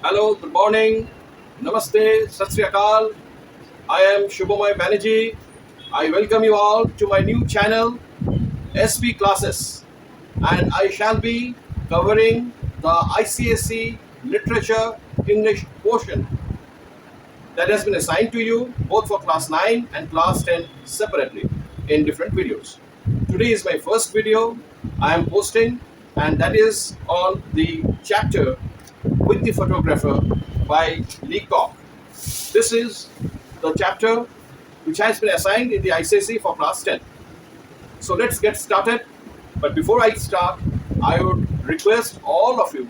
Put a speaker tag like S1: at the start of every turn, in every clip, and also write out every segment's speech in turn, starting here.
S1: Hello, good morning. Namaste, Sat Sri Akal. I am Shubhamay Banerjee. I welcome you all to my new channel, S.B.Classes. And I shall be covering the ICSE Literature English portion that has been assigned to you both for Class 9 and Class 10 separately in different videos. Today is my first video I am posting, and that is on the chapter With the Photographer by Leacock. This is the chapter which has been assigned in the ICSE for Class 10. So let's get started. But before I start, I would request all of you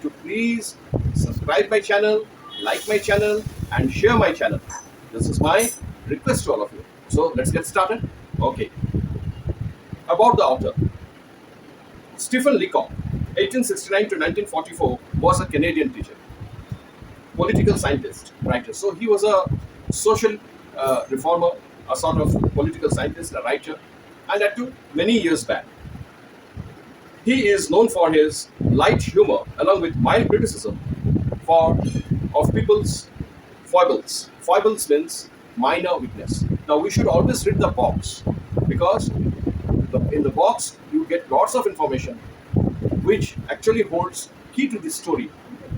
S1: to please subscribe my channel, like my channel, and share my channel. This is my request to all of you. So let's get started. Okay. About the author. Stephen Leacock, 1869 to 1944, was a Canadian teacher, political scientist, writer. So he was a social reformer, a sort of political scientist, a writer, and that too many years back. He is known for his light humor along with mild criticism for of people's foibles. Foibles means minor weakness. Now we should always read the box because in the box you get lots of information which actually holds key to this story.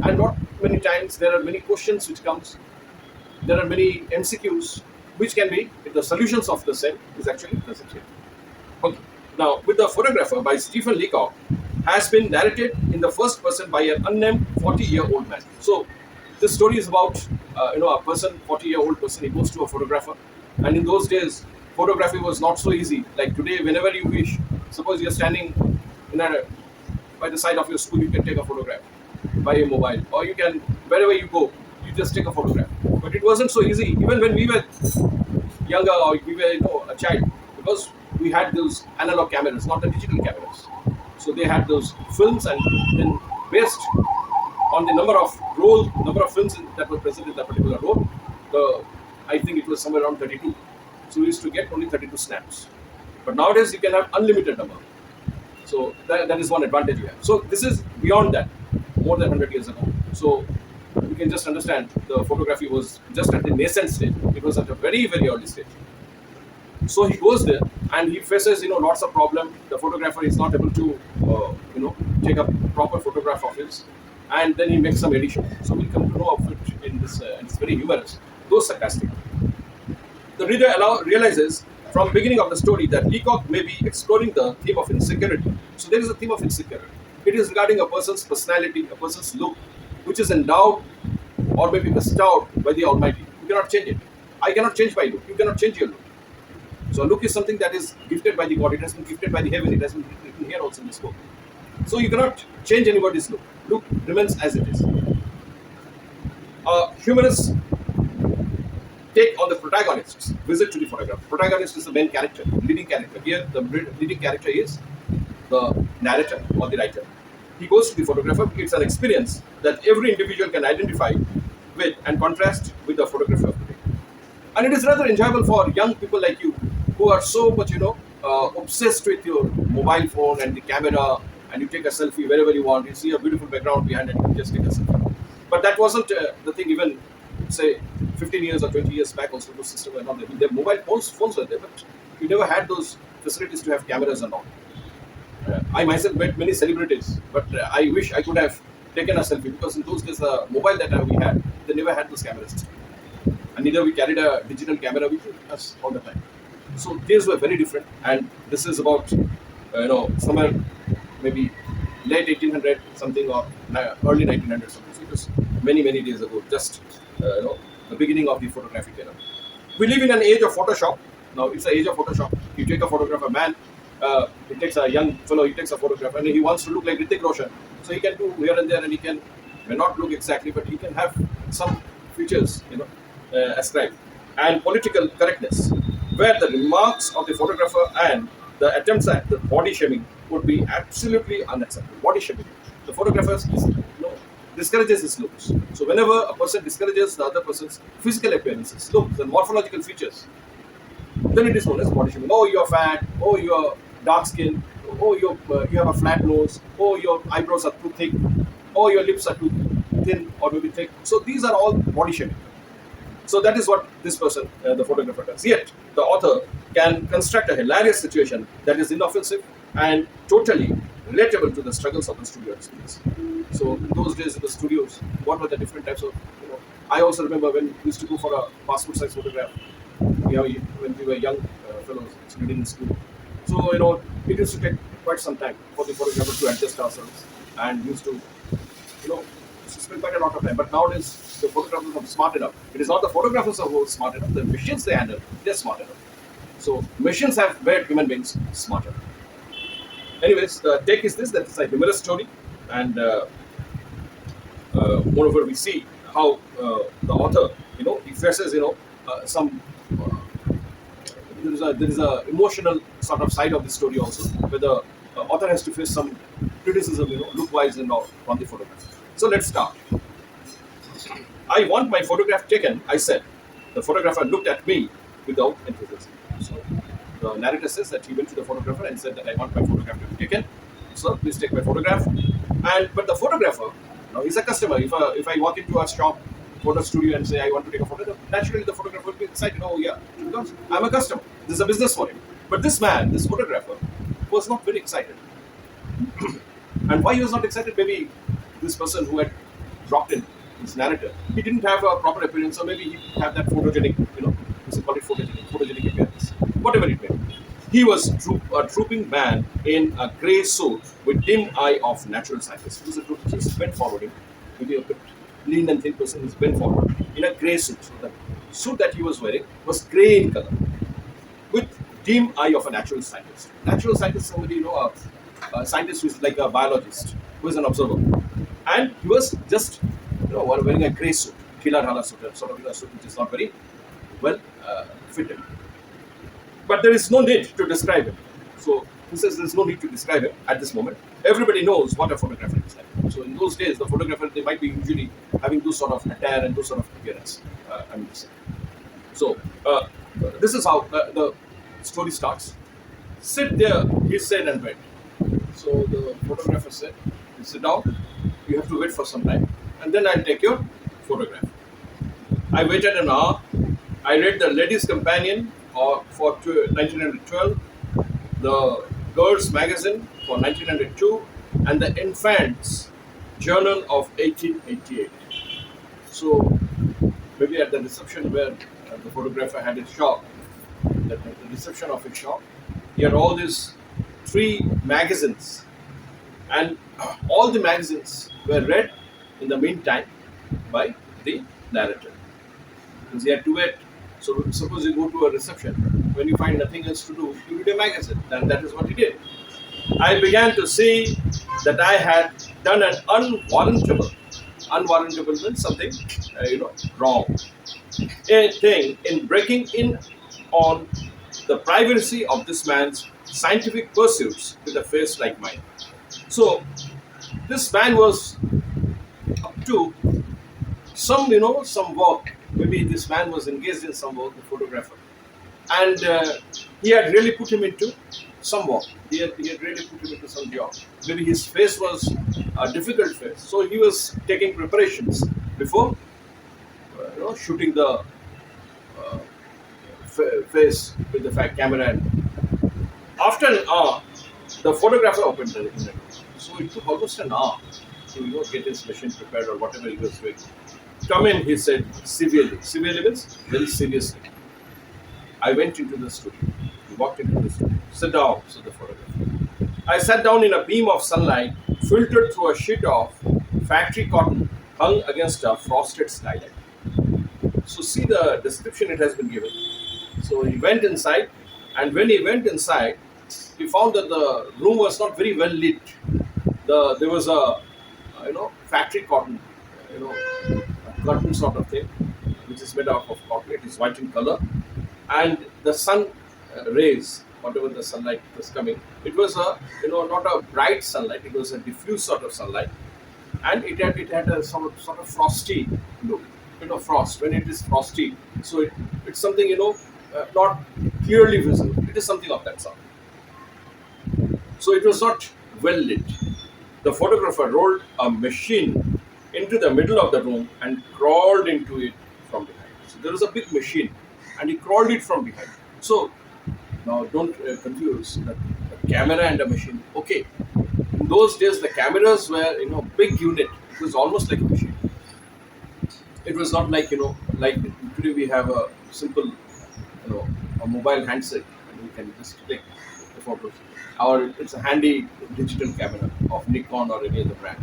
S1: And not many times there are many questions which comes. There are many MCQs which can be the solutions of the same is actually present here. Okay. Now, with the photographer by Stephen Leacock has been narrated in the first person by an unnamed 40-year-old man. So, this story is about a person, 40-year-old person. He goes to a photographer, and in those days, photography was not so easy. Like today, whenever you wish, suppose you're standing in a, by the side of your school, you can take a photograph by your mobile, or you can wherever you go, you just take a photograph. But it wasn't so easy, even when we were younger or we were a child, because we had those analog cameras, not the digital cameras. So they had those films, and then based on the number of films that were present in that particular roll, the I think it was somewhere around 32. So we used to get only 32 snaps. But nowadays you can have unlimited number. So that is one advantage you have. So this is beyond that, more than 100 years ago. So you can just understand the photography was just at the nascent stage. It was at a very, very early stage. So he goes there and he faces lots of problem. The photographer is not able to take a proper photograph of his, and then he makes some edition. So we'll come to know of it in this. And it's very humorous, though sarcastic. The reader realizes from beginning of the story that Leacock may be exploring the theme of insecurity. So there is a theme of insecurity. It is regarding a person's personality, a person's look, which is endowed or maybe bestowed by the Almighty. You cannot change it. I cannot change my look. You cannot change your look. So look is something that is gifted by the God. It has been gifted by the heaven. It has been written here also in this book. So you cannot change anybody's look. Look remains as it is. A humorous take on the protagonist's visit to the photograph. Protagonist is the main character, leading character. Here, the leading character is the narrator or the writer. He goes to the photographer. It's an experience that every individual can identify with and contrast with the photographer of today. And it is rather enjoyable for young people like you who are so much, obsessed with your mobile phone and the camera, and you take a selfie wherever you want. You see a beautiful background behind it, you can just take a selfie. But that wasn't the thing even, say, 15 years or 20 years back. Also, those systems were not there. Their mobile phones were there, but you never had those facilities to have cameras and all. I myself met many celebrities, but I wish I could have taken a selfie because in those days, the mobile that we had, they never had those cameras. And neither we carried a digital camera with us all the time. So days were very different, and this is about somewhere maybe late 1800 something or early 1900 something. So it was many days ago. Just the beginning of the photographic era. We live in an age of Photoshop. Now it's the age of Photoshop. You take a photograph, a man. He takes a young fellow. He takes a photograph, and he wants to look like Hrithik Roshan. So he can do here and there, and he may not look exactly, but he can have some features, ascribed, and political correctness, where the remarks of the photographer and the attempts at the body shaming would be absolutely unacceptable. Body shaming. The photographer discourages his looks. So whenever a person discourages the other person's physical appearances, looks, and morphological features, then it is known as body shaming. Oh, you're fat. Oh, you're dark skinned. Oh, you have a flat nose. Oh, your eyebrows are too thick. Oh, your lips are too thick. thin or maybe thick. So these are all body shaping. So that is what this person, the photographer, does. Yet the author can construct a hilarious situation that is inoffensive and totally relatable to the struggles of the studio experience. So in those days in the studios, what were the different types of, I also remember when we used to go for a passport size photograph. When we were young fellows studying in school. So it used to take quite some time for the photographer to adjust ourselves, and used to spend quite a lot of time. But nowadays, the photographers are smart enough. It is not the photographers who are smart enough. The machines they handle, they're smart enough. So machines have made human beings smarter. Anyways, the take is this: that it's a humorous story, and moreover, we see how the author, he faces, some. There is a emotional sort of side of the story also, where the author has to face some criticism, look wise and all from the photograph. So let's start. I want my photograph taken, I said. The photographer looked at me without enthusiasm. So the narrator says that he went to the photographer and said that I want my photograph to be taken. So please take my photograph. But the photographer, he's a customer. If I walk into a shop, photo studio, and say I want to take a photo, naturally the photographer will be excited. Oh yeah, because I'm a customer. This is a business for him. But this man, this photographer, was not very excited. And why he was not excited? Maybe this person who had dropped in, this narrator, he didn't have a proper appearance, or maybe he didn't have that photogenic, we call it photogenic appearance. Whatever it may be. He was a trooping man in a grey suit with dim eye of natural scientist. He was a trooping, just bent forward, maybe a bit lean and thin person is bent forward in a grey suit. So the suit that he was wearing was grey in color, with dim eye of a natural scientist. Natural scientist, somebody, a scientist who is like a biologist, who is an observer. And he was just, wearing a grey suit, killer hala suit, sort of a suit which is not very well fitted. But there is no need to describe him. So he says there is no need to describe him at this moment. Everybody knows what a photographer is like. So in those days, the photographer, they might be usually having those sort of attire and those sort of appearance. So this is how the story starts. Sit there, he said, and wait. So the photographer said, you sit down, you have to wait for some time, and then I'll take your photograph. I waited an hour. I read the Ladies' Companion for 1912, the Girls' Magazine for 1902, and the Infants' Journal of 1888. So maybe at the reception where the photographer had his shop, at the reception of his shop, he had all these 3 magazines, and all the magazines were read in the meantime by the narrator, because he had to wait. So suppose you go to a reception, when you find nothing else to do, you read a magazine, and that is what he did. I began to see that I had done an unwarrantable means something, wrong, a thing in breaking in on the privacy of this man's scientific pursuits with a face like mine. So this man was up to some work. Maybe this man was engaged in some work, the photographer, and he had really put him into some work. He had really put him into some job. Maybe his face was a difficult face, so he was taking preparations before, shooting the face with the camera. And after an hour, the photographer opened the internet. So it took almost an hour to get his machine prepared or whatever he was doing. Come in, he said severely. Severely means very seriously. I went into the studio. He walked into the studio. Sit down, said the photographer. I sat down in a beam of sunlight filtered through a sheet of factory cotton hung against a frosted skylight. So see the description it has been given. So he went inside, and when he went inside, he found that the room was not very well lit. There was a factory cotton, a curtain sort of thing, which is made out of cotton. It is white in color, and the sun rays, whatever the sunlight was coming, it was not a bright sunlight. It was a diffuse sort of sunlight, and it had a sort of frosty look. Frost, when it is frosty, so it's something not clearly visible. It is something of that sort. So it was not well lit. The photographer rolled a machine into the middle of the room and crawled into it from behind. So there was a big machine, and he crawled it from behind. So now don't confuse the camera and a machine. Okay, in those days the cameras were big unit. It was almost like a machine. It was not like like today we have a simple a mobile handset and we can just click the photos, or it's a handy digital camera of Nikon or any other brand.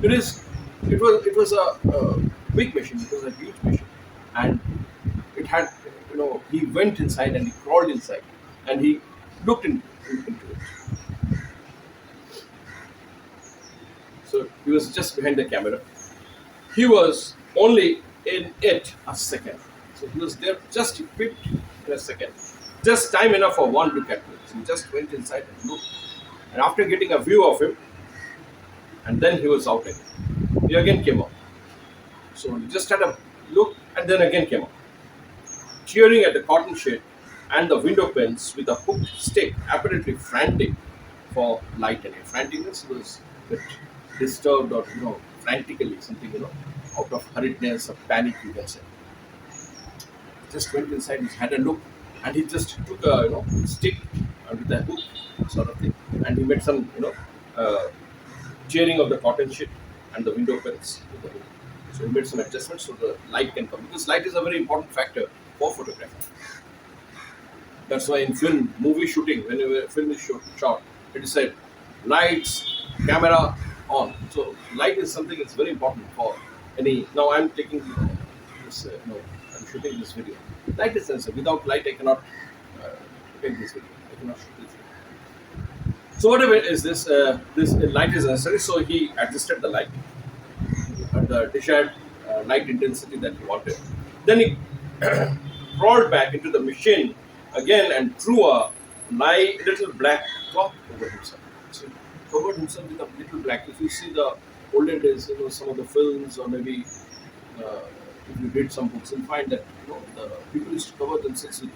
S1: It was a big machine. It was a huge machine, and it had he went inside and he crawled inside and he looked into it. So he was just behind the camera. He was only in it a second. So he was there just equipped in a second. Just time enough for one look at him. So he just went inside and looked. And after getting a view of him, and then he was out again. He again came up. So he just had a look and then again came up. Tearing at the cotton sheet and the window panes with a hooked stick, apparently frantic for light and air. Franticness was a bit disturbed or frantically something out of hurriedness or panic, you can say. Just went inside, he had a look, and he just took a stick with a hook sort of thing, and he made some tearing of the cotton sheet and the window panes with the hook. So he made some adjustments so the light can come, because light is a very important factor for photography. That's why in film, movie shooting, whenever a film is shot, it is said lights, camera on. So light is something that's very important for any. Now I'm taking this. I'm shooting this video. Light is necessary. Without light, I cannot uh, take this video. I cannot shoot this video. So whatever is this, this light is necessary. So he adjusted the light at the desired light intensity that he wanted. Then he crawled back into the machine again and threw a little black cloth over himself. So he covered himself with a little black. If you see the olden days, some of the films, or maybe if you read some books, you'll find that the people used to cover themselves with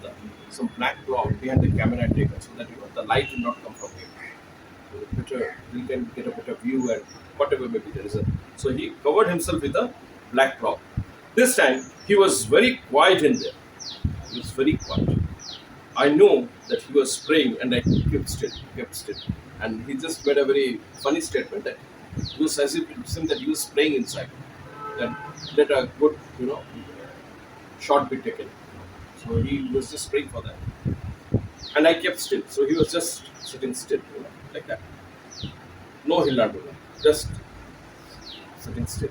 S1: some black cloth behind the camera and taker, so that the light will not come from here. So better, we can get a better view and whatever maybe there is. So he covered himself with a black cloth. This time he was very quiet in there. He was very quiet. I knew that he was praying, and I kept still. And he just made a very funny statement that it was as if it seemed that he was praying inside. That let a good, shot be taken. So he was just praying for that. And I kept still. So he was just sitting still, like that. No Hilda, just sitting still.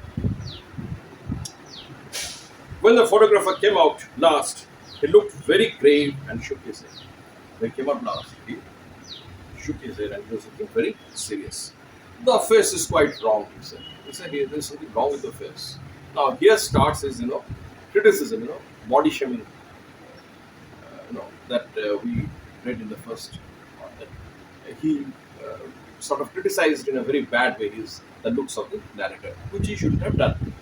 S1: When the photographer came out last, he looked very grave and shook his head. When he came out last, he shook his head and he was looking very serious. The face is quite wrong, he said. He said there's something wrong with the face. Now here starts his criticism, body shaming, that we read in the first part. That he sort of criticized in a very bad way the looks of the narrator, which he shouldn't have done.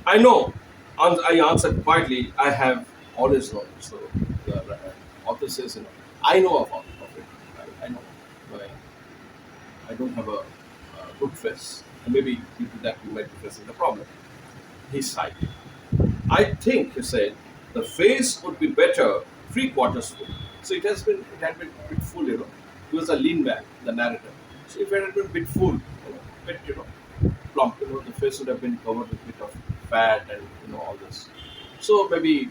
S1: I know. I answered quietly. I have always known. So the author says, I know of it. I know. I don't have a good face, and maybe due to that you might be facing the problem. He sighed. I think, he said, the face would be better 3/4 full. So it had been a bit full, He was a lean man, the narrator. So if it had been a bit full, bit, plump, the face would have been covered with a bit of fat and all this. So maybe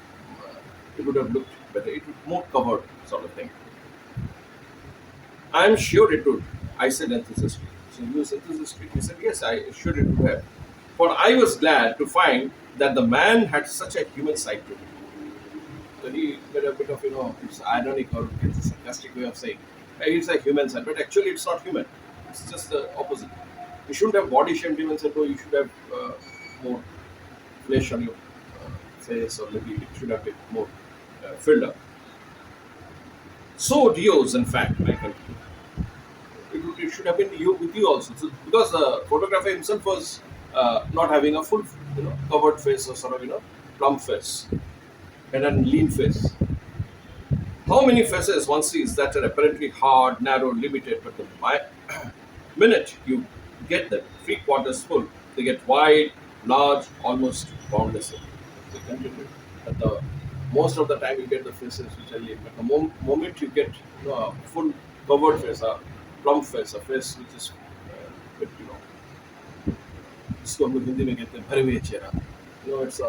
S1: it would have looked better. It would more covered sort of thing. I'm sure it would, I said enthusiastically. So he was enthusiastic. He said, yes, I sure it would have. For I was glad to find that the man had such a human side to him. So he made a bit of, it's ironic or it's a sarcastic way of saying, hey, it's a human side, but actually it's not human. It's just the opposite. You shouldn't have body shamed him and said, oh, you should have more flesh on your face, or maybe it should have been more filled up. So Dios, in fact, I continue. It should have been you with you also. So, because the photographer himself was not having a full, covered face or sort of, plump face and a lean face. How many faces one sees that are apparently hard, narrow, limited, but the minute you get them 3/4 full, they get wide, large, almost boundless. So continue. At the most of the time you get the faces which are lean. But the moment you get a full covered face, a plump face, a face which is bit, इसको हम लोग हिंदी में कहते हैं भरे हुए चेहरा, it's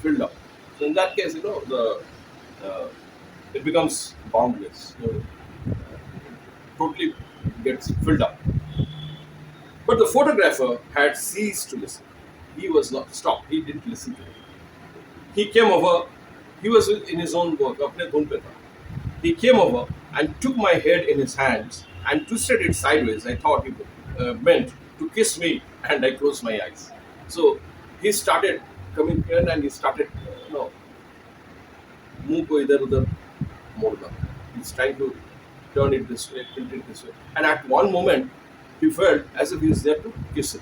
S1: filled up. So in that case, the uh, it becomes boundless. Totally gets filled up. But the photographer had ceased to listen. He was not stopped. He didn't listen to me. He came over. He was in his own work. अपने धुन पे था. He came over and took my head in his hands and twisted it sideways. I thought he meant to kiss me, and I closed my eyes. So he started coming in and he started, मुंह को इधर उधर मोड़ना. He's trying to turn it this way, tilt it this way. And at one moment, he felt as if he's there to kiss it.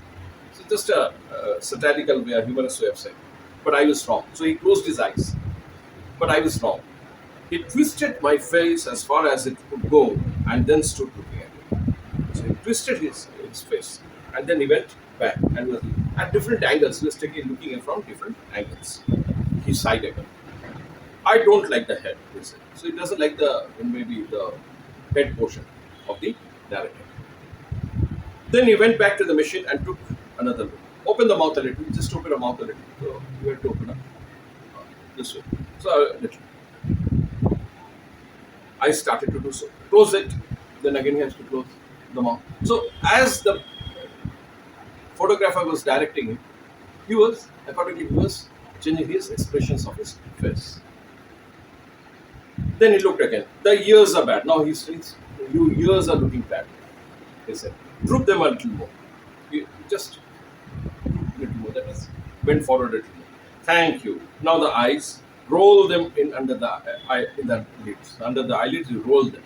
S1: So just a satirical way, a humorous way of saying. But I was wrong. So he closed his eyes. But I was wrong. He twisted my face as far as it could go and then stood looking at me. So he twisted his face and then he went back and was at different angles. He was looking at from different angles. He sighed again. I don't like the head, he said. So he doesn't like maybe the head portion of the narrative. Then he went back to the machine and took another look. Open the mouth a little. Just open the mouth a little. So you have to open up this way. So a little. I started to do so. Close it. Then again he has to close the mouth. So as the photographer was directing him, accordingly, he was changing his expressions of his face. Then he looked again. The ears are bad. Now he says, your ears are looking bad. He said, droop them a little more. Just a little more. That is, bend forward a little more. Thank you. Now the eyes, roll them in under the lids. Under the eyelids, you roll them.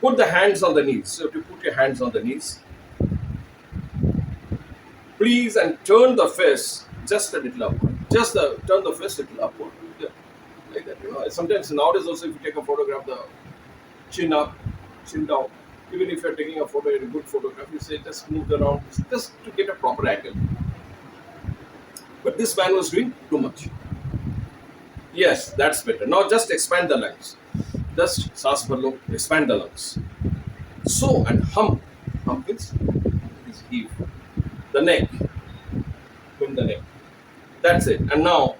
S1: Put the hands on the knees. So if you put your hands on the knees, please, and turn the face just a little upward. Turn the face a little upward. Yeah. Like that. Sometimes nowadays also, if you take a photograph, the chin up, chin down. Even if you're taking a good photograph, you say just move around, just to get a proper angle. But this man was doing too much. Yes, that's better. Now just expand the lungs. Just saas bhar expand the lungs. So, and hum is heave. The neck, in the neck. That's it. And now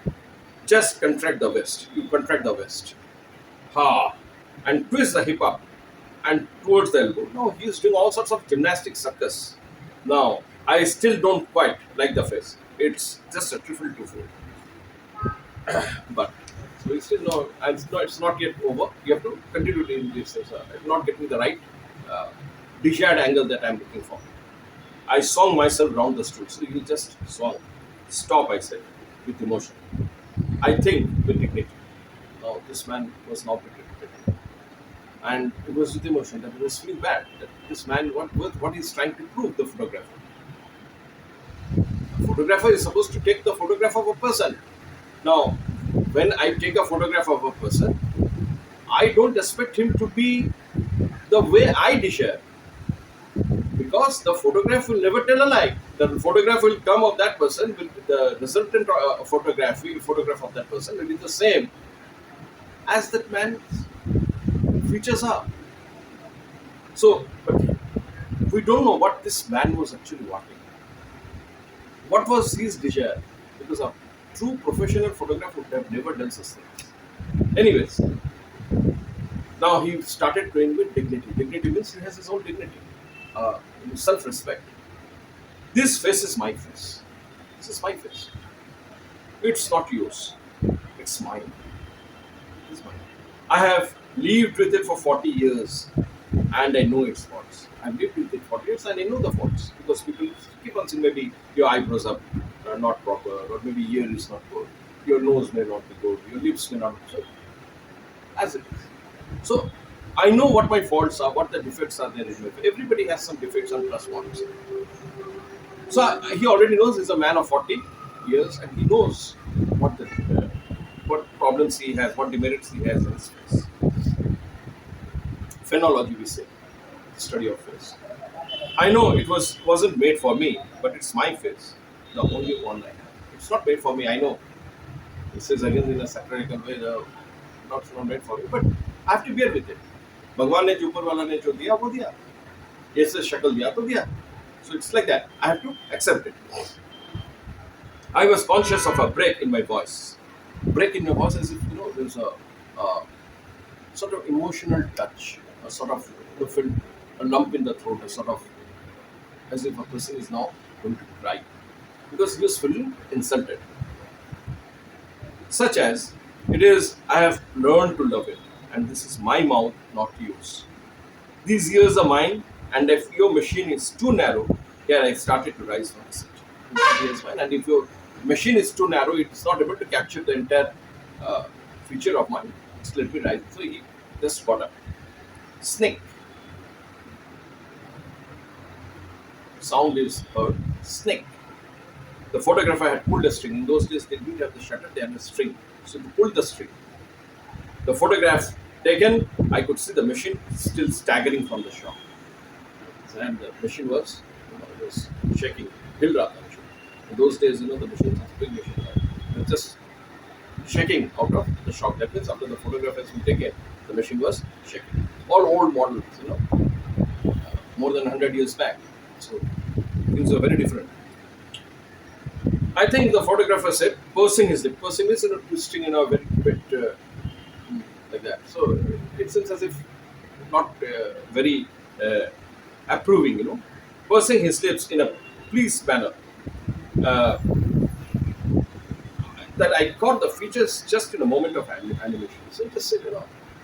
S1: just contract the waist. You contract the waist. Ha, and twist the hip up and towards the elbow. No, he is doing all sorts of gymnastic circus. Now, I still don't quite like the face. It's just a triple to fold. But so it's still no, it's not yet over. You have to continue doing this. I'm not getting the right desired angle that I'm looking for. I swung myself round the stool. So you just swung. Stop, I said, with emotion. I think with dignity. Now, this man was not with dignity. And it was with emotion that it was feeling bad. That this man, what he's trying to prove, the photographer. The photographer is supposed to take the photograph of a person. Now, when I take a photograph of a person, I don't expect him to be the way I desire. Because the photograph will never tell a lie. The photograph will come of that person, the resultant photograph of that person will be the same as that man's features are. So, but we don't know what this man was actually wanting. What was his desire? Because a true professional photographer would have never done such things. Anyways, now he started doing with dignity. Dignity means he has his own dignity, self-respect. This face is my face. This is my face. It's not yours. It's mine. It's mine. I have lived with it for 40 years and I know its faults. I've lived with it for 40 years and I know the faults because people keep on saying maybe your eyebrows are not proper or maybe ear is not good, your nose may not be good, your lips may not be good. As it is. So I know what my faults are, what the defects are there in my face. Everybody has some defects and plus faults. So he already knows he's a man of 40 years and he knows what problems he has, what demerits he has in his face. Phenology, we say, study of face. I know it wasn't made for me, but it's my face. the only one I have. It's not made for me. I know this is again in a satirical way. The not made for me, but I have to bear with it. भगवान ने जो ऊपर वाला ने जो दिया वो दिया, ऐसे शक्ल दिया तो दिया. So it's like that. I have to accept it. I was conscious of a break in my voice. Break in your voice as if there's a sort of emotional touch, a sort of feel a lump in the throat, a sort of as if a person is now going to cry because he was feeling insulted. Such as it is, I have learned to love it, and this is my mouth, not yours. These ears are mine, and if your machine is too narrow, here I started to rise from the seat. Ears mine, and if your machine is too narrow, it is not able to capture the entire feature of mine. Just let me rise. So he just got up. Snake. Sound is heard. Snake. The photographer had pulled a string. In those days, they didn't have the shutter, they had a string. So he pulled the string. The photograph taken, I could see the machine still staggering from the shock. And the machine was, was shaking. Hill rather. In those days, the machine was a big machine. It was just shaking out of the shock. That means after the photograph has been taken, the machine was shaking. All old models, more than 100 years back. So things are very different. I think the photographer said, pursing his lip. Pursing is twisting in a very bit like that. So it seems as if not very approving, pursing his lips in a pleased manner. That I caught the features just in a moment of animation. So just said,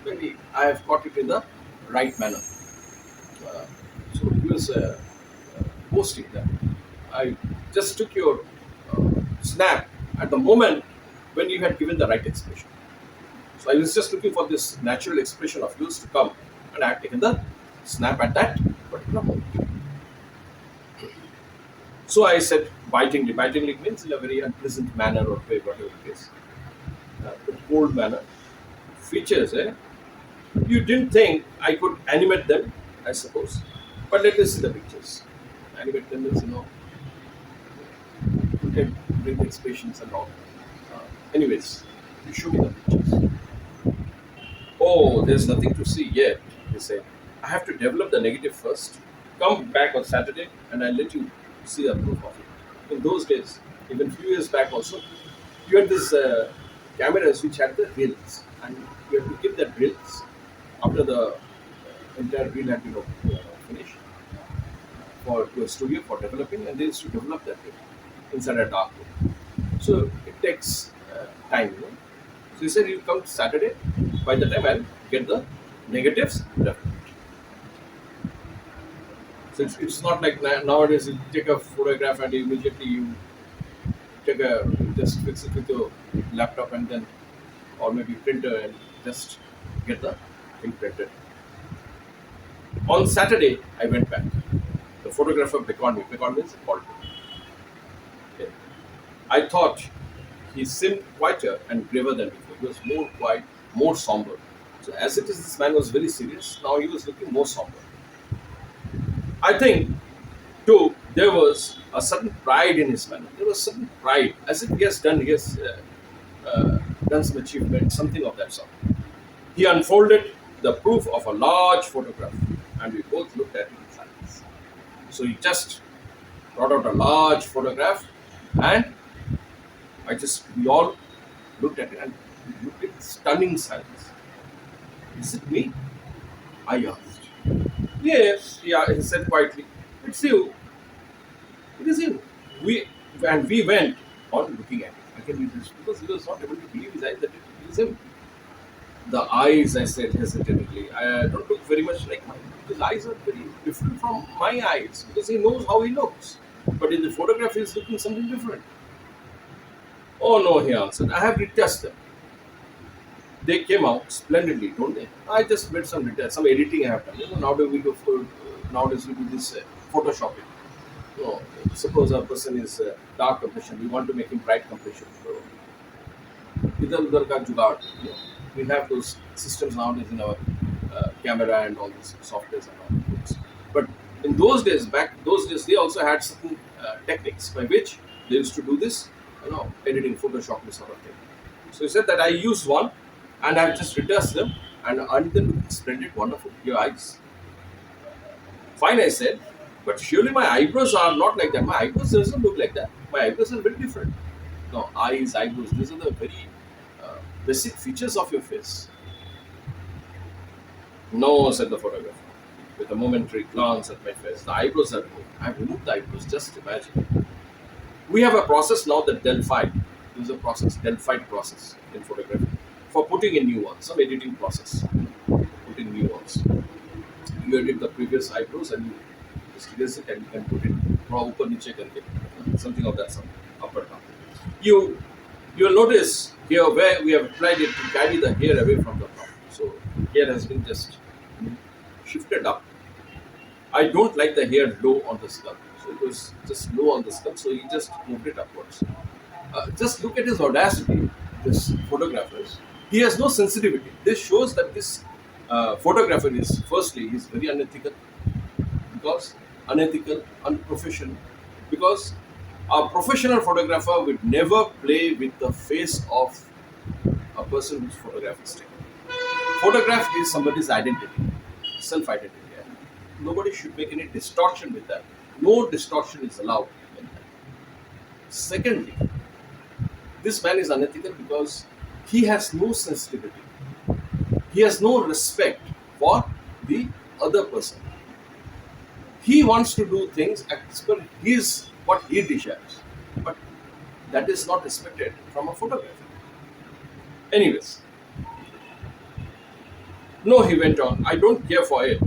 S1: maybe I have caught it in the right manner. So he was boasting that I just took your snap at the moment when you had given the right expression. So I was just looking for this natural expression of yours to come, and I had taken the snap at that particular moment. So I said bitingly. Bitingly means in a very unpleasant manner or way, whatever it is. Cold manner. Features, eh? You didn't think I could animate them, I suppose. But let us see the pictures. Animate them is, you can bring the expressions and all. Anyways, you show me the pictures. Oh, there's nothing to see yet, he said. I have to develop the negative first. Come back on Saturday and I'll let you see the proof of it. In those days, even few years back also, you had this cameras which had the reels, and you had to keep that reels after the entire reel had been finished to a studio for developing, and they used to develop that reel inside a dark room. So it takes time. So he said, you come Saturday, by the time I'll get the negatives developed. So it's not like nowadays you take a photograph and immediately you just fix it with your laptop and then, or maybe printer, and just get the thing printed. On Saturday, I went back. The photographer beckoned me. Beckoned means called me. Okay. I thought he seemed quieter and graver than before. He was more quiet, more somber. So as it is, this man was very serious. Now he was looking more somber. I think, too, there was a certain pride in his manner. There was certain pride, as if he has done some achievement, something of that sort. He unfolded the proof of a large photograph, and we both looked at it in silence. So he just brought out a large photograph, and we all looked at it and looked at stunning silence. Is it me? I asked. Yes, he said quietly. It's you. It is you. We went on looking at it. I can read this because he was not able to believe his eyes that it is him. The eyes, I said hesitantly. I don't look very much like mine. His eyes are very different from my eyes because he knows how he looks. But in the photograph, he's looking something different. Oh no, he answered. I have retouched them. They came out splendidly, don't they? I just made some editing I have done. Nowadays we do this photoshopping. Suppose a person is dark complexion, we want to make him bright complexion. So, इधर उधर का जुगाड़. We have those systems nowadays in our camera and all these softwares and all. But in those days, they also had certain techniques by which They used to do this, editing Photoshop and sort of thing. So he said that I used one, and I've just retouched them, and then it's splendid, wonderful. Your eyes, fine. I said, but surely my eyebrows are not like that. My eyebrows doesn't look like that. My eyebrows are very different. No, eyes, eyebrows. These are the very basic features of your face. No, said the photographer, with a momentary glance at my face. The eyebrows are removed. I've removed the eyebrows. Just imagine. We have a process now that Delphi. There's a process, Delphi process in photography for putting in new ones. Some editing process, putting new ones. You edit the previous eyebrows and you just erase it and you can put it. Draw open and check and get something of that sort, up or down. You you'll notice here where we have applied it to carry the hair away from the top. So hair has been just shifted up. I don't like the hair low on the skull. So it was just low on the skull, so he just moved it upwards. Just look at his audacity, this photographer. He has no sensitivity. This shows that this photographer is, firstly, he's very unethical, because unprofessional, because a professional photographer would never play with the face of a person whose photograph is taken. Photograph is somebody's identity, self-identity. And nobody should make any distortion with that. No distortion is allowed in that. Secondly, this man is unethical because he has no sensitivity. He has no respect for the other person. He wants to do things as per his what he desires, but that is not respected from a photographer. Anyways, no, he went on. I don't care for it.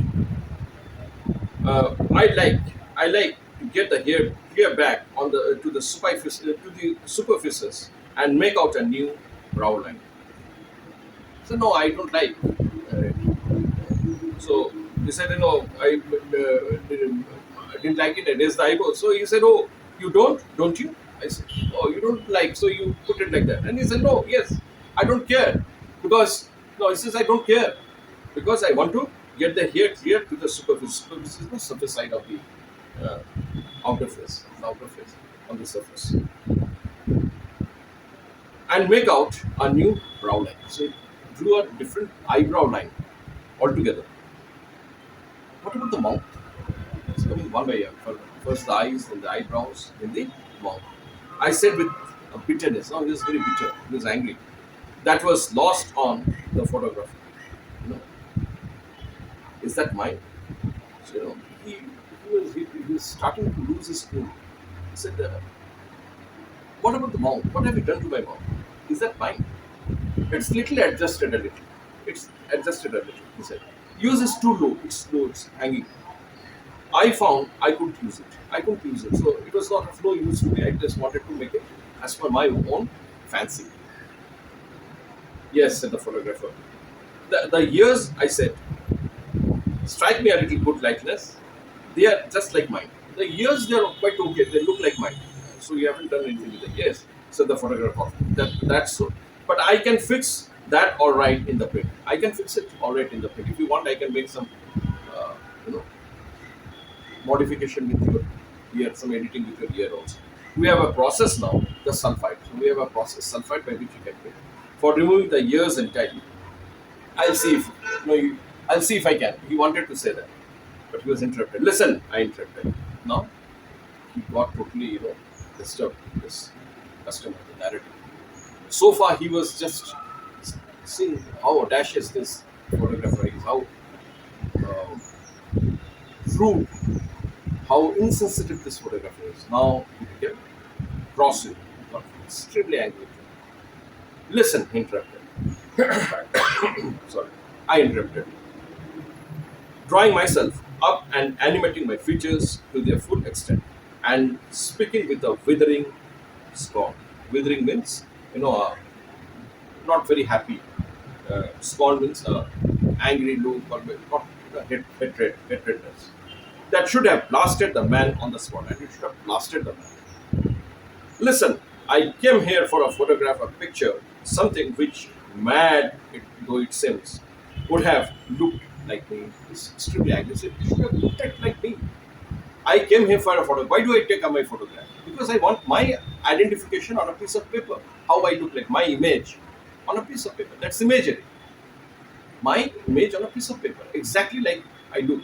S1: I like to get the hair back on the to the superficies and make out a new brow line. So no, I don't like. So he said, I didn't like it. I raised the eyebrow. So he said, oh, you don't you? I said, oh, you don't like. So you put it like that. And he said, no, yes, I don't care because no. He says, I don't care because I want to get the hair clear to the superficie. Superficie is the surface side of the uh, outer face, on the surface, and make out a new brow line. So it drew a different eyebrow line altogether. What about the mouth? It's coming one by one. First the eyes, then the eyebrows, then the mouth. I said with a bitterness. No, he was very bitter. He was angry. That was lost on the photographer. You know, is that mine? So, he was starting to lose his cool. He said, "What about the mouth? What have you done to my mouth? Is that mine? It's little adjusted a little. It's adjusted a little." He said, "Use is too low. It's low. It's hanging." I found I couldn't use it. I couldn't use it. So it was not of no use to me. I just wanted to make it as per my own fancy. Yes, said the photographer. The years, I said, strike me a little good likeness. They are just like mine. The ears, they are quite okay. They look like mine. So you haven't done anything with the ears. Said the photographer. That's so. But I can fix that all right in the print. I can fix it all right in the print. If you want, I can make some, uh, you know, modification with your ear, some editing with your ear also. We have a process now, the sulfide. So we have a process, sulfide, by which you can print. For removing the ears entirely. I'll see if I'll see if I can. He wanted to say that, but he was interrupted. Listen, I interrupted. Now he got totally, disturbed. This customer, the narrative. So far, he was just seeing how audacious this photographer is, how rude, how insensitive this photographer is. Now he became cross with him. He got extremely angry. Listen, he interrupted. Sorry, I interrupted. Drawing myself up and animating my features to their full extent, and speaking with a withering scorn. Withering means, not very happy. Scorn means angry look or not hatredness. That should have blasted the man on the spot, and it should have blasted the man. Listen, I came here for a photograph, a picture, something which, mad though it seems, would have looked like me. It's extremely aggressive. It should have looked at like me. I came here for a photo. Why do I take my photograph? Because I want my identification on a piece of paper. How I look like, my image on a piece of paper. That's imagery. My image on a piece of paper. Exactly like I do.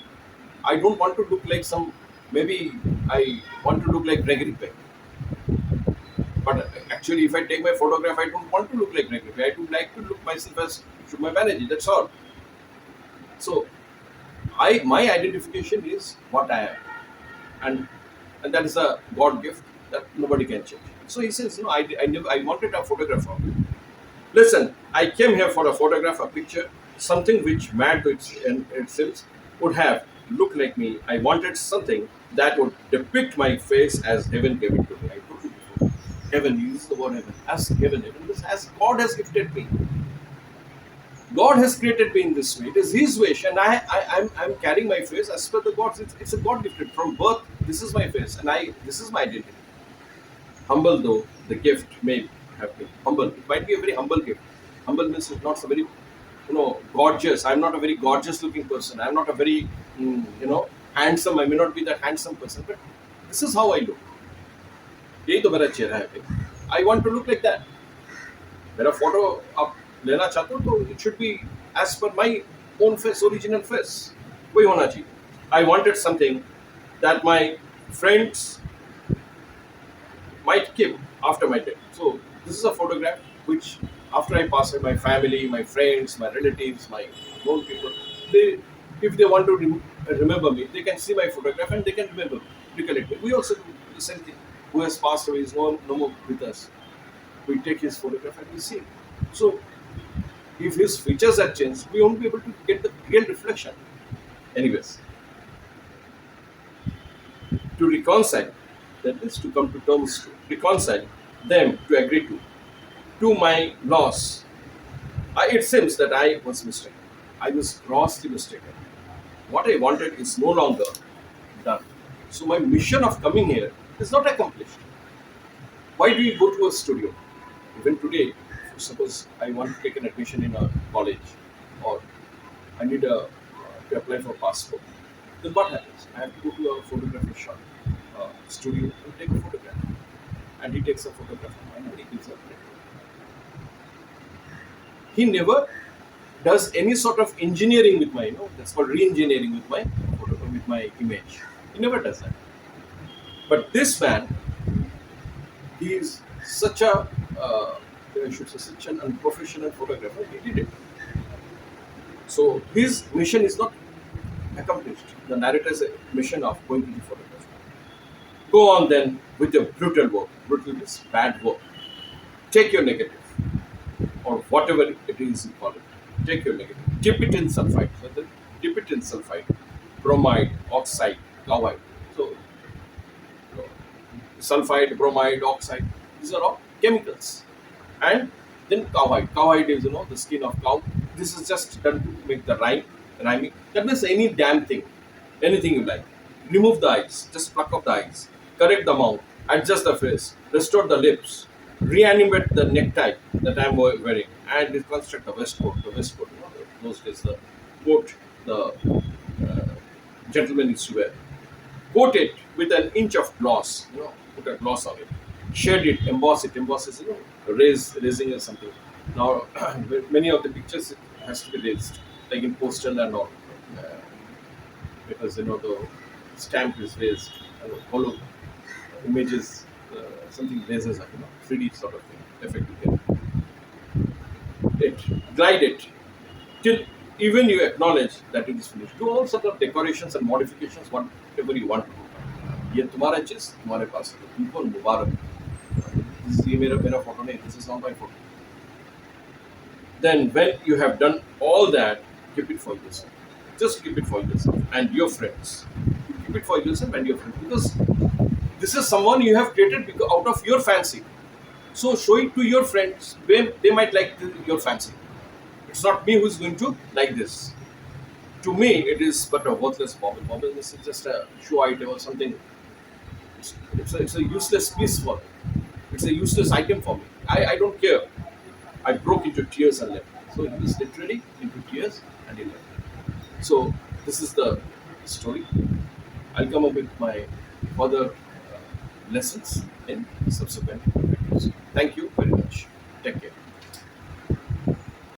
S1: I don't want to look like some, maybe I want to look like Gregory Peck. But actually, if I take my photograph, I don't want to look like Gregory Peck. I would like to look myself as should my manager. That's all. So, my identification is what I am. And that is a God gift that nobody can change. So he says, no, I wanted a photograph of you. Listen, I came here for a photograph, a picture, something which man to itself would have looked like me. I wanted something that would depict my face as heaven gave it to me. I told you before. Heaven, you use the word heaven. As heaven, this as God has gifted me. God has created me in this way. It is His wish, and I'm carrying my face as per the God's. It's a God gifted from birth. This is my face, and this is my identity. Humble though the gift may have been, humble. It might be a very humble gift. Humble means it's not so very, gorgeous. I'm not a very gorgeous looking person. I'm not a very, handsome. I may not be that handsome person, but this is how I look. यही तो मेरा चेहरा है भाई. I want to look like that. मेरा photo आप लेना चाहते हो तो it should be as per my own face, original face. वही होना चाहिए. I wanted something that my friends might keep after my death. So this is a photograph which, after I pass away, my family, my friends, my relatives, my known people, if they want to remember me, they can see my photograph and they can remember, recollect me. We also do the same thing. Who has passed away is no more with us. We take his photograph and we see. So if his features are changed, we won't be able to get the real reflection. Anyways, to reconcile, that is to come to terms to reconcile them, to agree to my loss. It seems that I was mistaken. I was grossly mistaken. What I wanted is no longer done. So my mission of coming here is not accomplished. Why do you go to a studio? Even today, suppose I want to take an admission in a college, or I need to apply for passport. Then what happens? I have to go to a photography shop, studio, and take a photograph. And he takes a photograph of mine and he gives a print. He never does any sort of engineering with my, that's called re-engineering with my with my image. He never does that. But this man, he is such a, I should say, such an unprofessional photographer. He did it. So his mission is not accomplished. The narrator's mission of going to the photograph. Go on then with your brutal work. Brutal means bad work. Take your negative, or whatever it is you call it. Take your negative. Dip it in sulfide. So then dip it in sulfide, bromide, oxide, cowhide. So sulfide, bromide, oxide. These are all chemicals. And then cowhide. Cowhide is the skin of cow. This is just done to make the rhyming. That means any damn thing, anything you like. Remove the eyes, just pluck off the eyes. Correct the mouth, adjust the face, restore the lips, reanimate the necktie that I am wearing, and reconstruct the waistcoat. The waistcoat, those days the coat the gentleman used to wear. Coat it with an inch of gloss, put a gloss on it. Shade it, emboss it. Emboss is, raising or something. Now, many of the pictures it has to be raised, like in postal and all, because the stamp is raised, hollow images, something raises up, 3D sort of thing, effect you get. Glide it till even you acknowledge that it is finished. Do all sort of decorations and modifications, whatever you want to do. ये तुम्हारा चीज तुम्हारे पास है, तुमको मुबारक. ये मेरा photo नहीं, this is not my photo. Then when you have done all that, keep it for yourself. Just keep it for yourself and your friends. Keep it for yourself and your friends, because this is someone you have created out of your fancy. So show it to your friends. They might like your fancy. It's not me who is going to like this. To me, it is but a worthless bauble. Bauble is just a show item or something. It's a useless piece for me. It's a useless item for me. I don't care. I broke into tears and left. So he was literally into tears and he left. So this is the story. I'll come up with my further lessons in subsequent videos. Thank you very much.